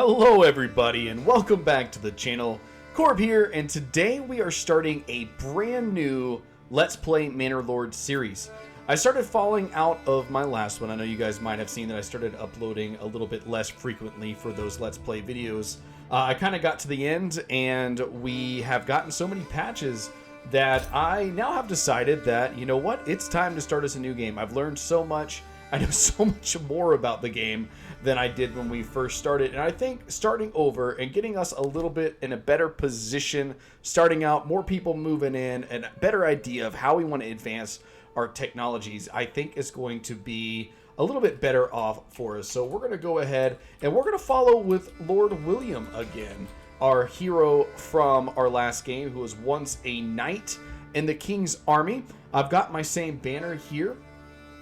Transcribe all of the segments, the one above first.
Hello everybody and welcome back to the channel. Corb here, and today we are starting a brand new Let's Play Manor Lords series. I started falling out of my last one. I know you guys might have seen that I started uploading a little bit less frequently for those Let's Play videos. I kind of got to the end and we have gotten so many patches that I now have decided that, you know what, it's time to start us a new game. I've learned so much. I know so much more about the game than I did when we first started, and I think starting over and getting us a little bit in a better position, starting out, more people moving in, and a better idea of how we want to advance our technologies, I think is going to be a little bit better off for us. So we're going to go ahead and we're going to follow with Lord William again, our hero from our last game, who was once a knight in the King's army. I've got my same banner here.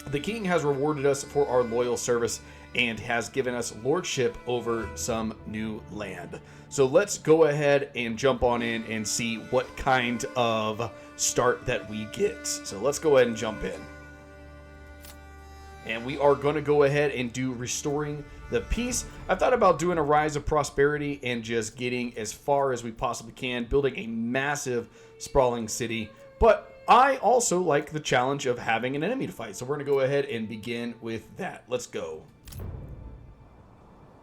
The king has rewarded us for our loyal service and has given us lordship over some new land. So let's go ahead and jump on in and see what kind of start that we get. So let's go ahead and jump in. And we are going to go ahead and do restoring the peace. I thought about doing a rise of prosperity and just getting as far as we possibly can, building a massive sprawling city. But I also like the challenge of having an enemy to fight, so we're going to go ahead and begin with that. Let's go.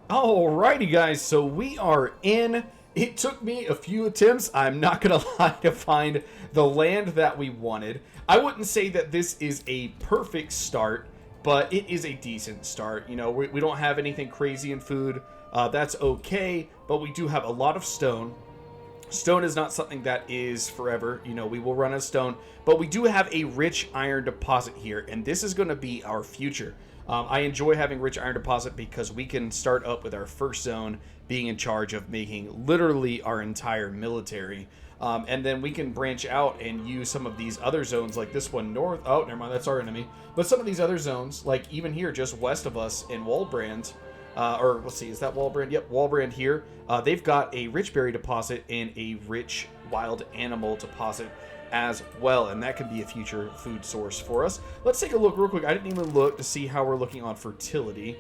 Alrighty guys, so we are in. It took me a few attempts, I'm not going to lie, to find the land that we wanted. I wouldn't say that this is a perfect start, but it is a decent start. You know, we don't have anything crazy in food. That's okay, but we do have a lot of stone. Stone is not something that is forever. You know, we will run out of stone, but we do have a rich iron deposit here, and this is going to be our future. I enjoy having rich iron deposit because we can start up with our first zone being in charge of making literally our entire military. And then we can branch out and use some of these other zones like this one north. Oh, never mind, that's our enemy. But some of these other zones, like even here just west of us in Waldbrand, or let's see, is that Waldbrand? Yep, Waldbrand here. They've got a rich berry deposit and a rich wild animal deposit as well, and that could be a future food source for us. Let's take a look real quick. I didn't even look to see how we're looking on fertility.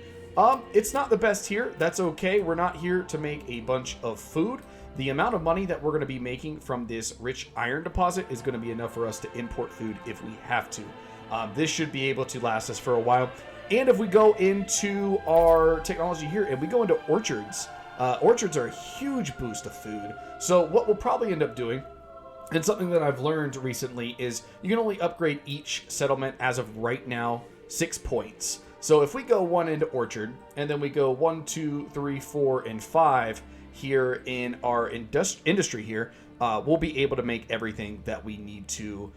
It's not the best here. That's okay. We're not here to make a bunch of food. The amount of money that we're going to be making from this rich iron deposit is going to be enough for us to import food if we have to. This should be able to last us for a while. And if we go into our technology here and we go into orchards, orchards are a huge boost of food. So what we'll probably end up doing, and something that I've learned recently, is you can only upgrade each settlement as of right now 6 points. So if we go 1 into orchard, and then we go 1, 2, 3, 4, and 5 here in our industry here, we'll be able to make everything that we need to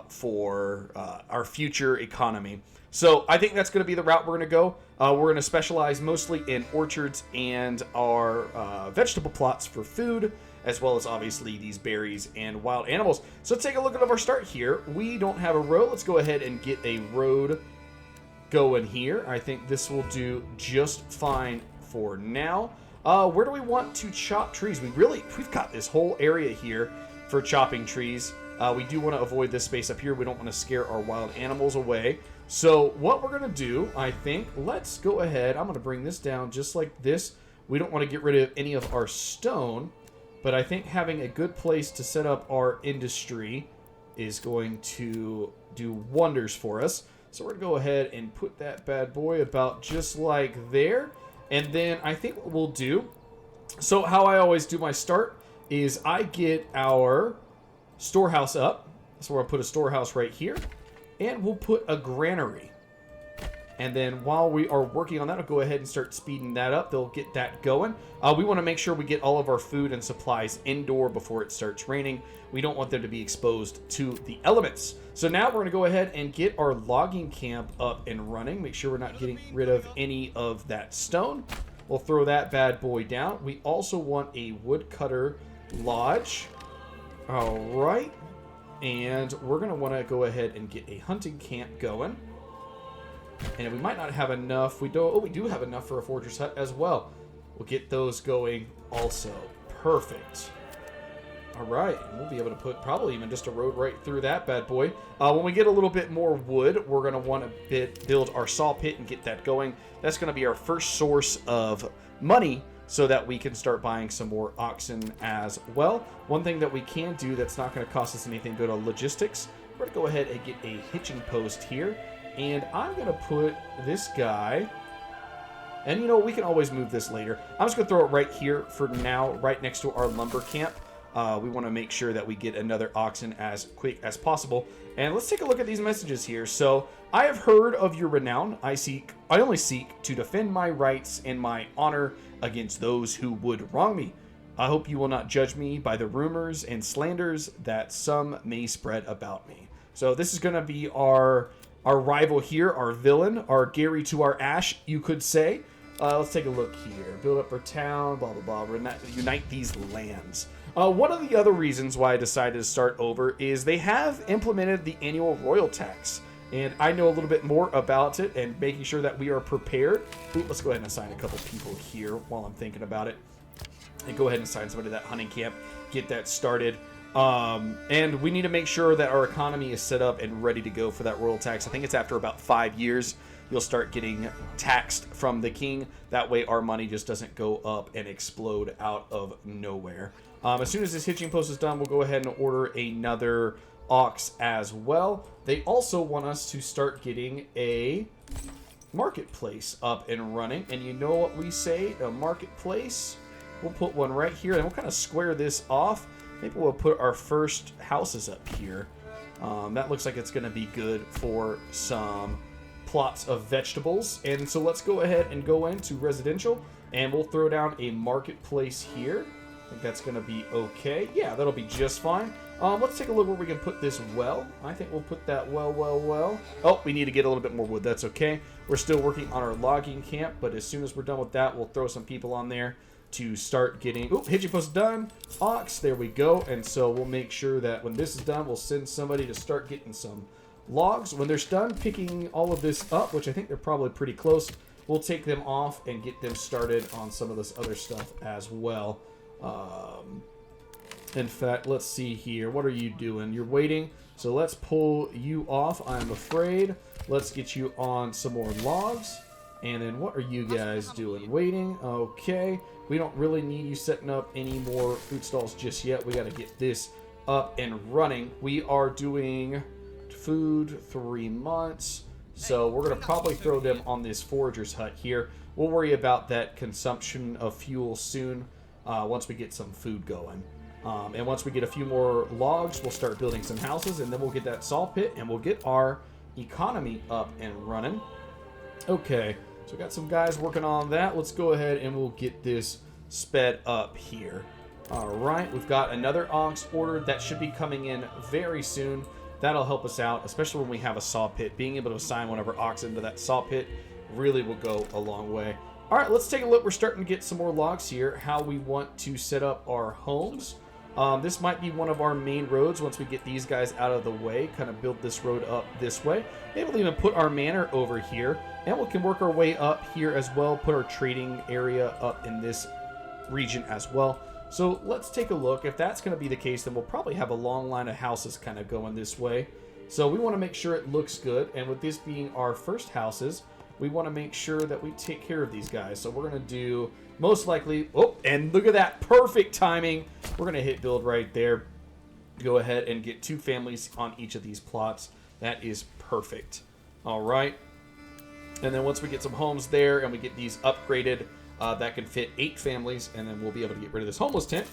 for our future economy. So I think that's going to be the route we're going to go. We're going to specialize mostly in orchards and our vegetable plots for food, as well as obviously these berries and wild animals. So let's take a look at our start here. We don't have a road. Let's go ahead and get a road going here. I think this will do just fine for now. Where do we want to chop trees? We've got this whole area here for chopping trees. We do want to avoid this space up here. We don't want to scare our wild animals away. So what we're going to do, I think, let's go ahead. I'm going to bring this down just like this. We don't want to get rid of any of our stone, but I think having a good place to set up our industry is going to do wonders for us. So we're going to go ahead and put that bad boy about just like there. And then I think what we'll do, so how I always do my start is I get our storehouse up. So we're going to put a storehouse right here. And we'll put a granary. And then while we are working on that, I'll go ahead and start speeding that up. They'll get that going. We want to make sure we get all of our food and supplies indoor before it starts raining. We don't want them to be exposed to the elements. So now we're going to go ahead and get our logging camp up and running. Make sure we're not getting rid of any of that stone. We'll throw that bad boy down. We also want a woodcutter lodge. All right. And we're going to want to go ahead and get a hunting camp going. And we might not have enough. We do have enough for a fortress hut as well. We'll get those going also. Perfect. All right. And we'll be able to put probably even just a road right through that bad boy. When we get a little bit more wood, we're going to want to build our saw pit and get that going. That's going to be our first source of money so that we can start buying some more oxen as well. One thing that we can do that's not going to cost us anything good on logistics, we're going to go ahead and get a hitching post here. And I'm going to put this guy... And, you know, we can always move this later. I'm just going to throw it right here for now, right next to our lumber camp. We want to make sure that we get another oxen as quick as possible. And let's take a look at these messages here. So, I have heard of your renown. I only seek to defend my rights and my honor against those who would wrong me. I hope you will not judge me by the rumors and slanders that some may spread about me. So, this is going to be our rival here, our villain, our Gary to our Ash, you could say. Let's take a look here. Build up our town, blah, blah, blah. Unite these lands. One of the other reasons why I decided to start over is they have implemented the annual royal tax. And I know a little bit more about it and making sure that we are prepared. Ooh, let's go ahead and assign a couple people here while I'm thinking about it. And go ahead and assign somebody to that hunting camp. Get that started. And we need to make sure that our economy is set up and ready to go for that royal tax. I think it's after about 5 years you'll start getting taxed from the king. That way our money just doesn't go up and explode out of nowhere. As soon as this hitching post is done, we'll go ahead and order another ox as well. They also want us to start getting a marketplace up and running. And you know what we say, a marketplace? We'll put one right here, and we'll kind of square this off. Maybe we'll put our first houses up here. That looks like it's going to be good for some plots of vegetables. And so let's go ahead and go into residential, and we'll throw down a marketplace here. I think that's going to be okay. Yeah, that'll be just fine. Let's take a look where we can put this well. I think we'll put that well. Oh, we need to get a little bit more wood. That's okay. We're still working on our logging camp, but as soon as we're done with that, we'll throw some people on there to start getting... Oop, hitching post done. Ox, there we go. And so we'll make sure that when this is done, we'll send somebody to start getting some logs. When they're done picking all of this up, which I think they're probably pretty close, we'll take them off and get them started on some of this other stuff as well. In fact, let's see here. What are you doing? You're waiting. So let's pull you off, I'm afraid. Let's get you on some more logs. And then what are you guys doing? Waiting. Okay. We don't really need you setting up any more food stalls just yet. We got to get this up and running. We are doing food 3 months. So we're going to probably throw them on this forager's hut here. We'll worry about that consumption of fuel soon once we get some food going. And once we get a few more logs, we'll start building some houses, and then we'll get that saw pit, and we'll get our economy up and running. Okay, so we got some guys working on that. Let's go ahead and we'll get this sped up here. All right, we've got another ox ordered. That should be coming in very soon. That'll help us out, especially when we have a saw pit. Being able to assign one of our oxen to that saw pit really will go a long way. All right, let's take a look. We're starting to get some more logs here. How we want to set up our homes. This might be one of our main roads once we get these guys out of the way. Kind of build this road up this way. Maybe we'll even put our manor over here. And we can work our way up here as well. Put our trading area up in this region as well. So let's take a look. If that's going to be the case, then we'll probably have a long line of houses kind of going this way. So we want to make sure it looks good. And with this being our first houses, we want to make sure that we take care of these guys. So we're going to do most likely... Oh, and look at that. Perfect timing. We're going to hit build right there. Go ahead and get 2 families on each of these plots. That is perfect. All right. And then once we get some homes there and we get these upgraded, that can fit 8 families, and then we'll be able to get rid of this homeless tent.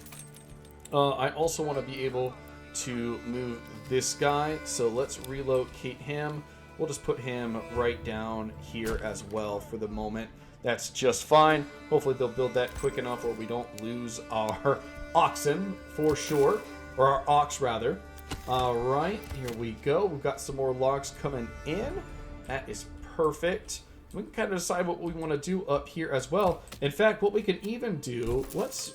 I also want to be able to move this guy, so let's relocate him. We'll just put him right down here as well for the moment. That's just fine. Hopefully they'll build that quick enough where we don't lose our oxen for sure, or our ox rather. All right, here we go. We've got some more logs coming in. That is perfect. We can kind of decide what we want to do up here as well. In fact, what we can even do, let's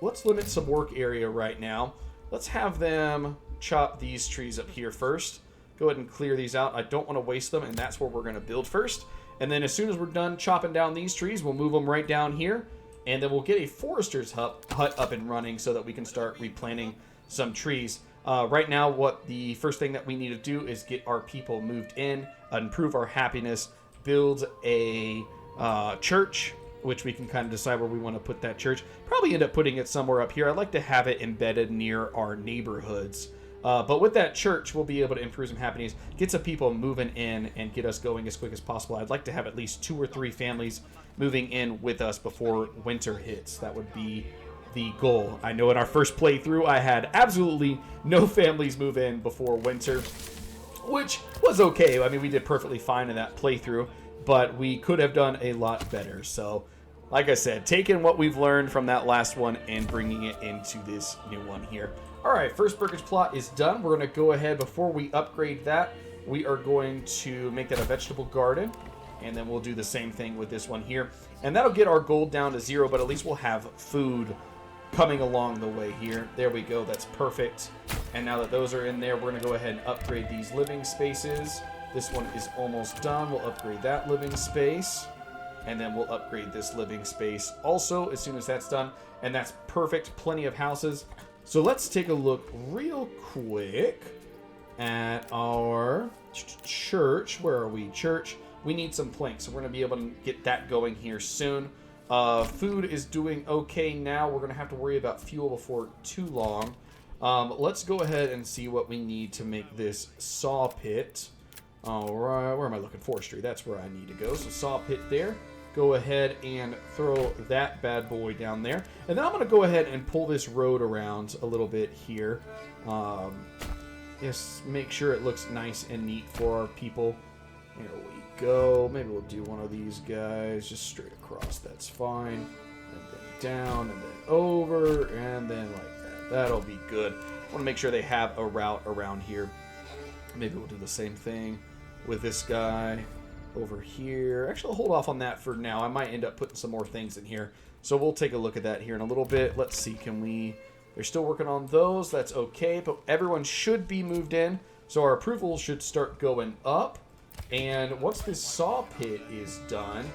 limit some work area right now. Let's have them chop these trees up here first. Go ahead and clear these out. I don't want to waste them, and that's where we're going to build first. And then as soon as we're done chopping down these trees, we'll move them right down here. And then we'll get a forester's hut up and running so that we can start replanting some trees. Right now, what the first thing that we need to do is get our people moved in, improve our happiness, build a church, which we can kind of decide where we want to put that church. Probably end up putting it somewhere up here. I'd like to have it embedded near our neighborhoods. But with that church, we'll be able to improve some happenings, get some people moving in, and get us going as quick as possible. I'd like to have at least 2 or 3 families moving in with us before winter hits. That would be the goal. I know in our first playthrough, I had absolutely no families move in before winter, which was okay. I mean, we did perfectly fine in that playthrough, but we could have done a lot better. So, like I said, taking what we've learned from that last one and bringing it into this new one here. All right, first Burkage plot is done. We're going to go ahead, before we upgrade that, we are going to make that a vegetable garden, and then we'll do the same thing with this one here. And that'll get our gold down to 0, but at least we'll have food coming along the way here. There we go, that's perfect. And now that those are in there, we're going to go ahead and upgrade these living spaces. This one is almost done. We'll upgrade that living space, and then we'll upgrade this living space also as soon as that's done. And that's perfect, plenty of houses. So let's take a look real quick at our church. Where are we? Church. We need some planks, so we're going to be able to get that going here soon. Food is doing okay now. We're going to have to worry about fuel before too long. Let's go ahead and see what we need to make this saw pit. All right, where am I looking? Forestry. That's where I need to go. So saw pit there. Go ahead and throw that bad boy down there. And then I'm going to go ahead and pull this road around a little bit here. Just make sure it looks nice and neat for our people. There we go. Maybe we'll do one of these guys just straight across. That's fine. And then down and then over and then like that. That'll be good. I want to make sure they have a route around here. Maybe we'll do the same thing with this guy over here. Actually, I'll hold off on that for now. I might end up putting some more things in here. So we'll take a look at that here in a little bit. Let's see, can we... They're still working on those. That's okay, but everyone should be moved in. So our approval should start going up. And once this saw pit is done,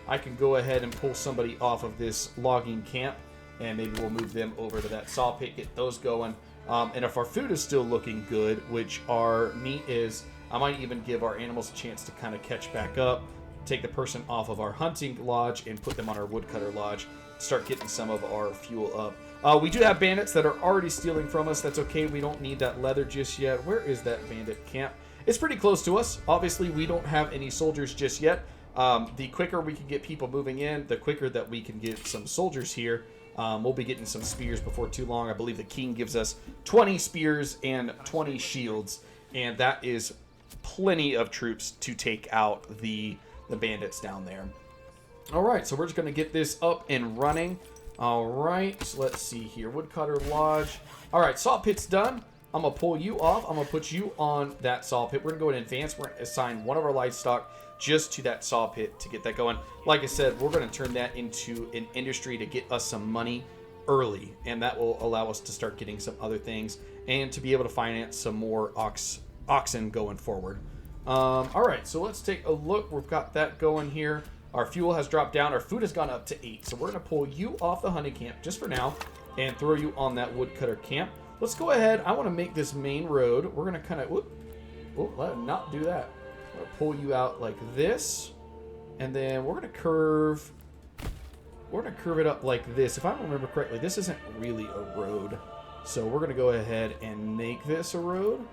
I can go ahead and pull somebody off of this logging camp. And maybe we'll move them over to that saw pit, get those going. And if our food is still looking good, which our meat is... I might even give our animals a chance to kind of catch back up, take the person off of our hunting lodge and put them on our woodcutter lodge, start getting some of our fuel up. We do have bandits that are already stealing from us. That's okay. We don't need that leather just yet. Where is that bandit camp? It's pretty close to us. Obviously, we don't have any soldiers just yet. The quicker we can get people moving in, the quicker that we can get some soldiers here. We'll be getting some spears before too long. I believe the king gives us 20 spears and 20 shields, and that is plenty of troops to take out the bandits down there. All right, so we're just going to get this up and running. All right, so let's see here. Woodcutter Lodge. All right, saw pit's done. I'm going to pull you off. I'm going to put you on that saw pit. We're going to go in advance. We're going to assign one of our livestock just to that saw pit to get that going. Like I said, we're going to turn that into an industry to get us some money early, and that will allow us to start getting some other things and to be able to finance some more oxen going forward. All right, so let's take a look. We've got that going here. Our fuel has dropped down. Our food has gone up to 8. So we're going to pull you off the hunting camp just for now and throw you on that woodcutter camp. Let's go ahead. I want to make this main road. We're going to kind of... let it not do that. I'm going to pull you out like this. And then we're going to curve... We're going to curve it up like this. If I remember correctly, this isn't really a road. So we're going to go ahead and make this a road.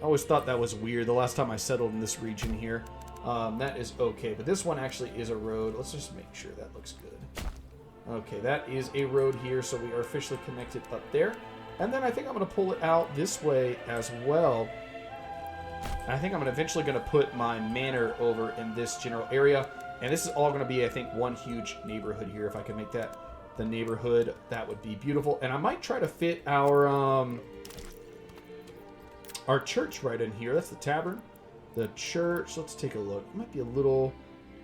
I always thought that was weird the last time I settled in this region here. That is okay, but this one actually is a road. Let's just make sure that looks good. Okay, that is a road here, so we are officially connected up there. And then I think I'm going to pull it out this way as well. I think I'm eventually going to put my manor over in this general area. And this is all going to be, I think, one huge neighborhood here. If I can make that the neighborhood, that would be beautiful. And I might try to fit our church right in here. That's the tavern. The church. Let's take a look. It might be a little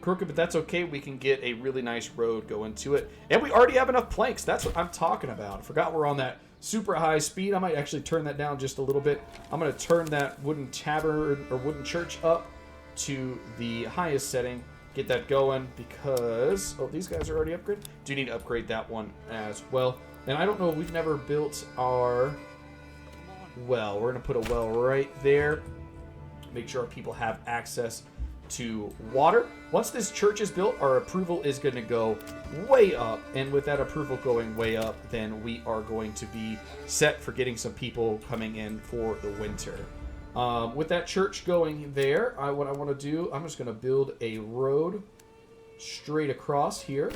crooked, but that's okay. We can get a really nice road going to it. And we already have enough planks. That's what I'm talking about. I forgot we're on that super high speed. I might actually turn that down just a little bit. I'm going to turn that wooden tavern or wooden church up to the highest setting. Get that going because... Oh, these guys are already upgraded. Do need to upgrade that one as well. And I don't know. We've never built our well. We're going to put a well right there. Make sure our people have access to water. Once this church is built, our approval is going to go way up. And with that approval going way up, then we are going to be set for getting some people coming in for the winter. With that church going there, what I want to do, I'm just going to build a road straight across here.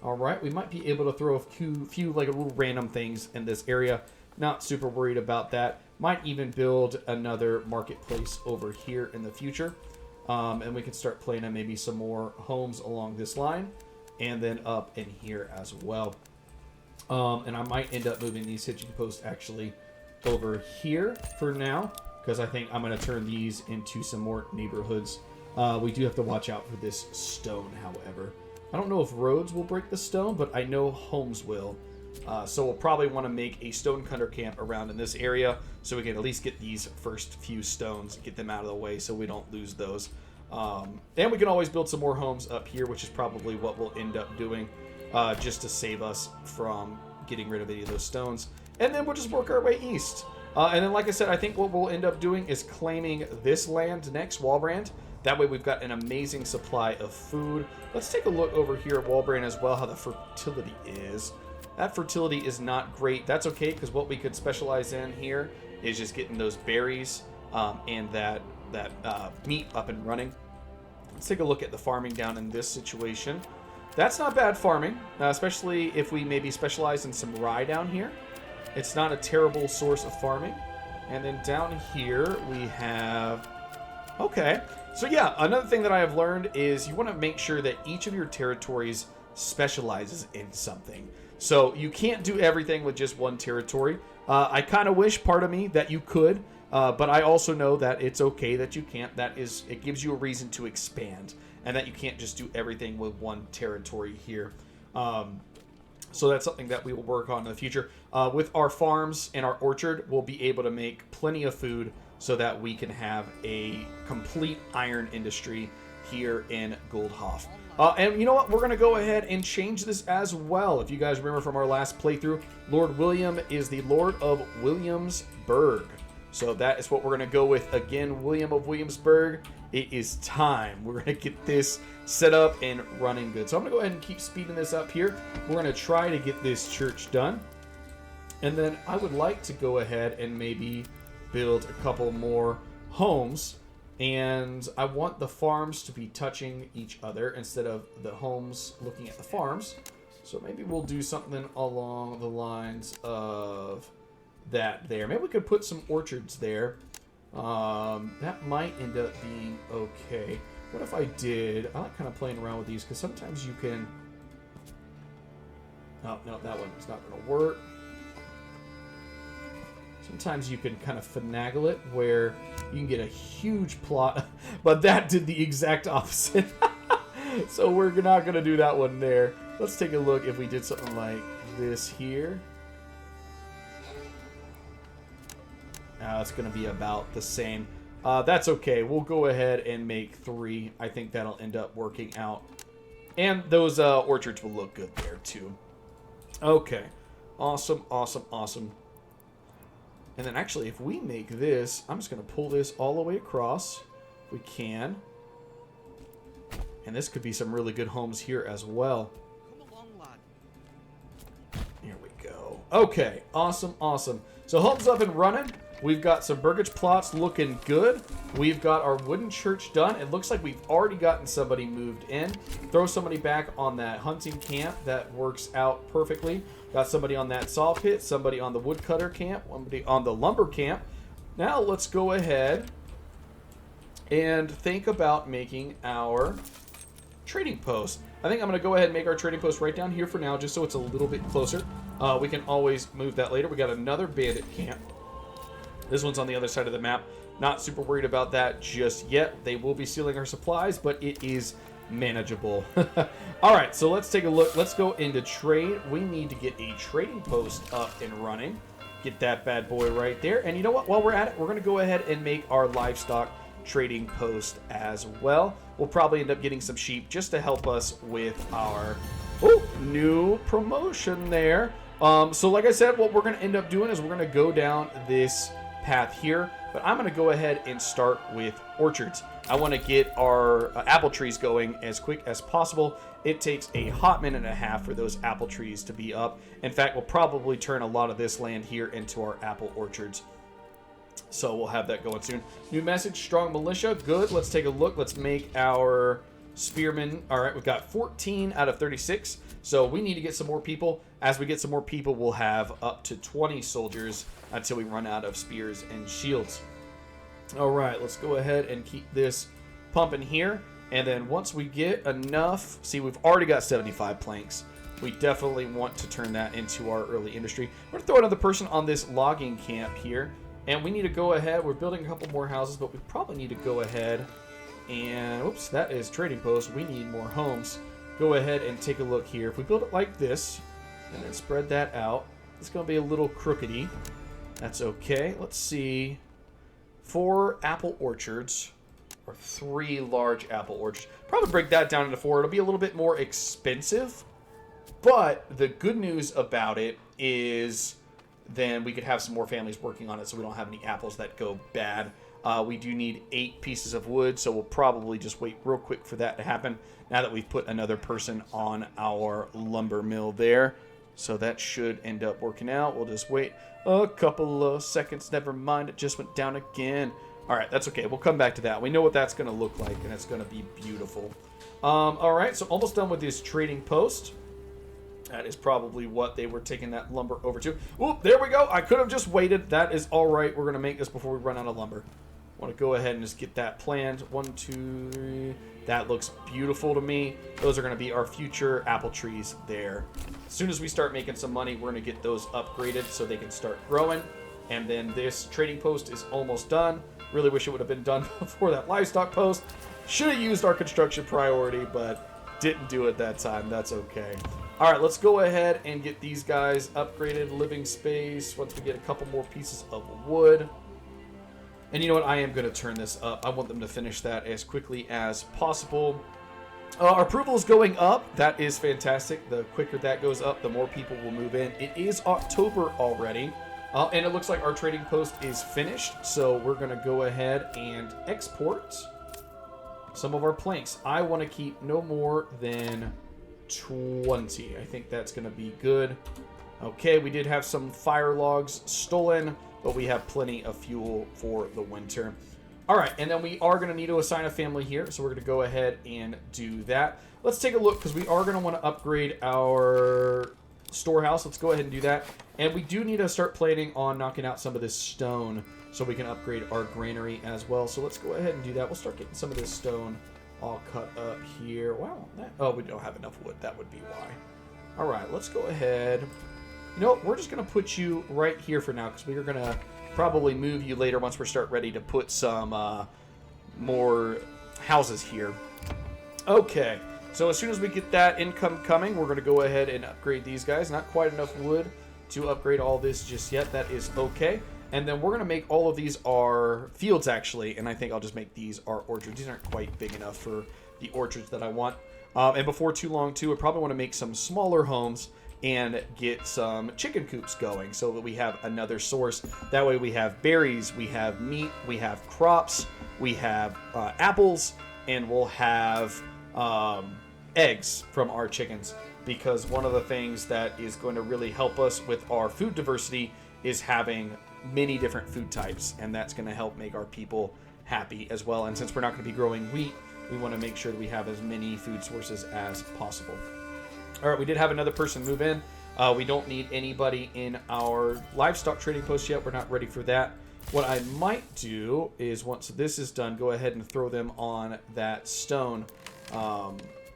All right, we might be able to throw a few like little random things in this area. Not super worried about that. Might even build another marketplace over here in the future. And we can start playing on maybe some more homes along this line. And then up in here as well. And I might end up moving these hitching posts actually over here for now. Because I think I'm going to turn these into some more neighborhoods. We do have to watch out for this stone, however. I don't know if roads will break the stone, but I know homes will. So we'll probably want to make a stone cutter camp around in this area so we can at least get these first few stones, get them out of the way so we don't lose those. And we can always build some more homes up here, which is probably what we'll end up doing just to save us from getting rid of any of those stones. And then we'll just work our way east. And then, like I said, I think what we'll end up doing is claiming this land next, Walbrand. That way we've got an amazing supply of food. Let's take a look over here at Walbrand as well, how the fertility is. That fertility is not great. That's okay, because what we could specialize in here is just getting those berries and that meat up and running. Let's take a look at the farming down in this situation. That's not bad farming, especially if we maybe specialize in some rye down here. It's not a terrible source of farming. And then down here we have... Okay. So yeah, another thing that I have learned is you want to make sure that each of your territories specializes in something. So you can't do everything with just one territory. I kind of wish, part of me, that you could, but I also know that it's okay that you can't. It gives you a reason to expand, and that you can't just do everything with one territory here. So that's something that we will work on in the future. With our farms and our orchard, we'll be able to make plenty of food so that we can have a complete iron industry here in Goldhof. And you know what? We're going to go ahead and change this as well. If you guys remember from our last playthrough, Lord William is the Lord of Williamsburg. So that is what we're going to go with. Again, William of Williamsburg. It is time. We're going to get this set up and running good. So I'm going to go ahead and keep speeding this up here. We're going to try to get this church done. And then I would like to go ahead and maybe build a couple more homes. And I want the farms to be touching each other instead of the homes looking at the farms. So maybe we'll do something along the lines of that there. Maybe we could put some orchards there. That might end up being okay. What if I did... I like kind of playing around with these because sometimes you can... Oh, no, that one's not going to work. Sometimes you can kind of finagle it where you can get a huge plot, but that did the exact opposite. So we're not going to do that one there. Let's take a look if we did something like this here. It's going to be about the same. That's okay. We'll go ahead and make 3. I think that'll end up working out. And those orchards will look good there too. Okay. Awesome, awesome, awesome. And then actually, if we make this, I'm just going to pull this all the way across. If we can. And this could be some really good homes here as well. Come along, lad. Here we go. Okay, awesome, awesome. So homes up and running. We've got some burgage plots looking good. We've got our wooden church done. It looks like we've already gotten somebody moved in. Throw somebody back on that hunting camp. That works out perfectly. Got somebody on that saw pit, somebody on the woodcutter camp, somebody on the lumber camp. Now let's go ahead and think about making our trading post. I think I'm going to go ahead and make our trading post right down here for now, just so it's a little bit closer. We can always move that later. We got another bandit camp. This one's on the other side of the map. Not super worried about that just yet. They will be stealing our supplies, but it is manageable. All right, so let's take a look. Let's go into trade. We need to get a trading post up and running. Get that bad boy right there. And you know what? While we're at it, we're going to go ahead and make our livestock trading post as well. We'll probably end up getting some sheep just to help us with our new promotion there. So like I said, what we're going to end up doing is we're going to go down this path here, but I'm going to go ahead and start with orchards. I want to get our apple trees going as quick as possible. It takes a hot minute and a half for those apple trees to be up. In fact, we'll probably turn a lot of this land here into our apple orchards. So we'll have that going soon. New message, strong militia. Good. Let's take a look. Let's make our spearmen. All right, we've got 14 out of 36. So we need to get some more people. As we get some more people, we'll have up to 20 soldiers until we run out of spears and shields. All right, let's go ahead and keep this pumping here. And then once we get enough, see, we've already got 75 planks. We definitely want to turn that into our early industry. We're going to throw another person on this logging camp here. And we need to go ahead. We're building a couple more houses, but we probably need to go ahead and, oops, that is trading post. We need more homes. Go ahead and take a look here. If we build it like this and then spread that out, it's going to be a little crookedy. That's okay. Let's see. 4 apple orchards or 3 large apple orchards. Probably break that down into 4. It'll be a little bit more expensive, but the good news about it is then we could have some more families working on it so we don't have any apples that go bad. We do need 8 pieces of wood, so we'll probably just wait real quick for that to happen now that we've put another person on our lumber mill there. So that should end up working out. We'll just wait a couple of seconds. Never mind, it just went down again. All right, that's okay. We'll come back to that. We know what that's going to look like, and it's going to be beautiful. All right, so almost done with this trading post. That is probably what they were taking that lumber over to. Oop, there we go. I could have just waited. That is all right. We're going to make this before we run out of lumber. Want to go ahead and just get that planned. 1, 2, 3. That looks beautiful to me. Those are going to be our future apple trees there. As soon as we start making some money, we're going to get those upgraded so they can start growing. And then this trading post is almost done. Really wish it would have been done before that livestock post. Should have used our construction priority, but didn't do it that time. That's okay. All right, let's go ahead and get these guys upgraded. Living space. Once we get a couple more pieces of wood. And you know what? I am going to turn this up. I want them to finish that as quickly as possible. Our approval is going up. That is fantastic. The quicker that goes up, the more people will move in. It is October already. And it looks like our trading post is finished. So we're going to go ahead and export some of our planks. I want to keep no more than 20. I think that's going to be good. Okay, we did have some fire logs stolen, but we have plenty of fuel for the winter. All right, and then we are going to need to assign a family here, so we're going to go ahead and do that. Let's take a look, because we are going to want to upgrade our storehouse. Let's go ahead and do that. And we do need to start planning on knocking out some of this stone so we can upgrade our granary as well. So let's go ahead and do that. We'll start getting some of this stone all cut up here. Wow. Oh, we don't have enough wood. That would be why. All right, let's go ahead. You know what? We're just going to put you right here for now because we are going to probably move you later once we start ready to put some more houses here. Okay. So as soon as we get that income coming, we're going to go ahead and upgrade these guys. Not quite enough wood to upgrade all this just yet. That is okay. And then we're going to make all of these our fields, actually. And I think I'll just make these our orchards. These aren't quite big enough for the orchards that I want. And before too long, too, I probably want to make some smaller homes and get some chicken coops going so that we have another source. That way we have berries, we have meat, we have crops, we have apples, and we'll have eggs from our chickens. Because one of the things that is going to really help us with our food diversity is having many different food types, and that's going to help make our people happy as well. And since we're not going to be growing wheat, we want to make sure that we have as many food sources as possible. All right, we did have another person move in. We don't need anybody in our livestock trading post yet. We're not ready for that. What I might do is once this is done, go ahead and throw them on that stone.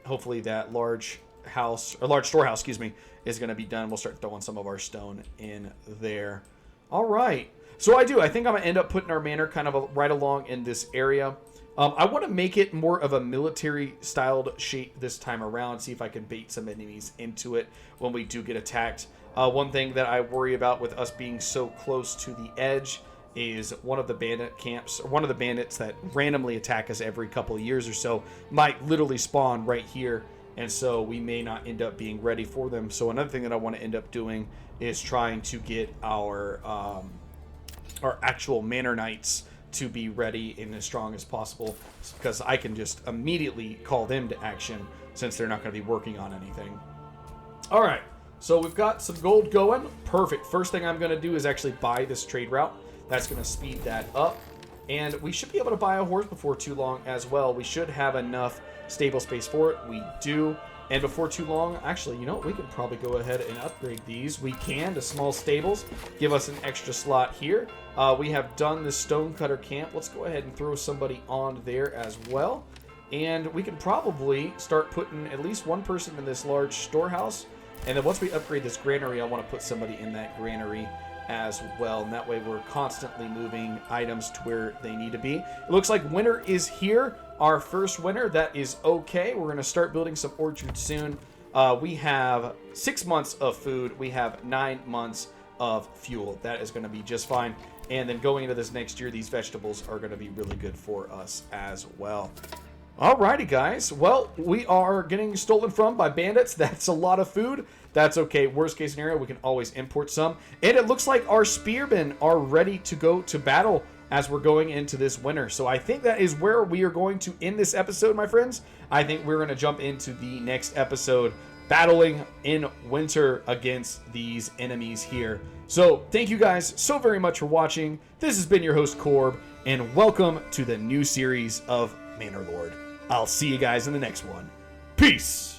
Hopefully that large house, or large storehouse, excuse me, is going to be done. We'll start throwing some of our stone in there. All right. So I think I'm going to end up putting our manor kind of right along in this area. I want to make it more of a military-styled shape this time around, see if I can bait some enemies into it when we do get attacked. One thing that I worry about with us being so close to the edge is one of the bandit camps, or one of the bandits that randomly attack us every couple of years or so, might literally spawn right here, and so we may not end up being ready for them. So another thing that I want to end up doing is trying to get our our actual Manor Knights to be ready and as strong as possible, because I can just immediately call them to action since they're not going to be working on anything. All right, so we've got some gold going. Perfect. First thing I'm going to do is actually buy this trade route. That's going to speed that up. And we should be able to buy a horse before too long as well. We should have enough stable space for it. We do. And before too long, actually, you know what? We could probably go ahead and upgrade these. We can to small stables. Give us an extra slot here. We have done the stonecutter camp. Let's go ahead and throw somebody on there as well. And we can probably start putting at least one person in this large storehouse. And then once we upgrade this granary, I want to put somebody in that granary as well. And that way we're constantly moving items to where they need to be. It looks like winter is here. Our first winter. That is okay. We're going to start building some orchards soon. We have 6 months of food. We have 9 months of fuel. That is going to be just fine. And then going into this next year, these vegetables are going to be really good for us as well. Alrighty, guys. Well, we are getting stolen from by bandits. That's a lot of food. That's okay. Worst case scenario, we can always import some. And it looks like our spearmen are ready to go to battle as we're going into this winter. So I think that is where we are going to end this episode, my friends. I think we're going to jump into the next episode, battling in winter against these enemies here. So thank you guys so very much for watching. This has been your host, Corb, and welcome to the new series of Manor Lord. I'll see you guys in the next one. Peace!